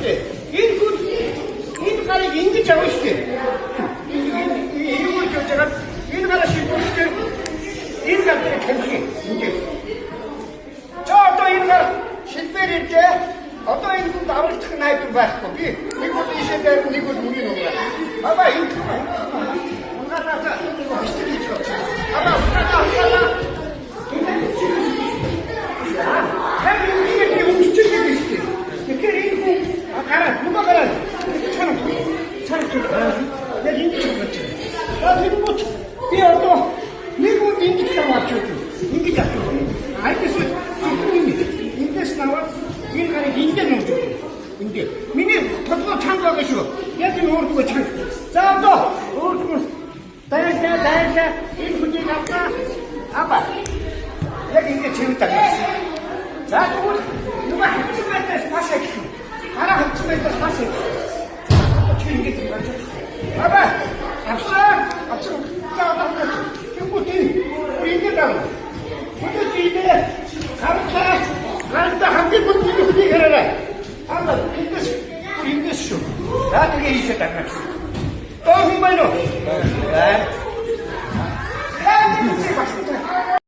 дээ. Энэ гарыг ингэж авах шүү дээ. Энэ юу гэж байгаа энэ гараа шийдвэрлэхдээ энэ гарыг хэмжих ингэж. За одоо энэ гар шилбэр ирлээ. Одоо энэ хүн аврагдах найдвар байхгүй. Би нэг бол ийшээ дээр нэг бол мөрийн угаа. Баба энэ угаалаа. Бистрий гэж. Баба угаалаа. Хэр ингэ өмчөж байгаа. Тэгэхээр энэ хүн гараа нүгэ гараа. Чарах. Яг ингэж болж байна. Энэ бот би одоо нэг хүн ингэж аваач үү. Ингэж авчих. Айдас эндээс наваад энэ гарыг эндээ нууж өгье. Эндээ. Миний толгой чанга байгаа шүү. Яг энэ өөртөө чанга. За одоо өөртөө дайла энэ хүнийг аваа. Апа. Яг ингэ чивтаг. За тэгвэл нүг хавчих байтаас бас их. Хараа хавчих байтаас бас их. Чи ингэ тэгвэж. Апа. Авсаа. За одоо тэгвэл ингэ даа. Бүгд ийдээ харахаа ганта хамгийн бүгд үнийг хараарай. Ама ингээс шүү. Яагаад ийшээ тагнах. Тоо хүн байна уу? Аа.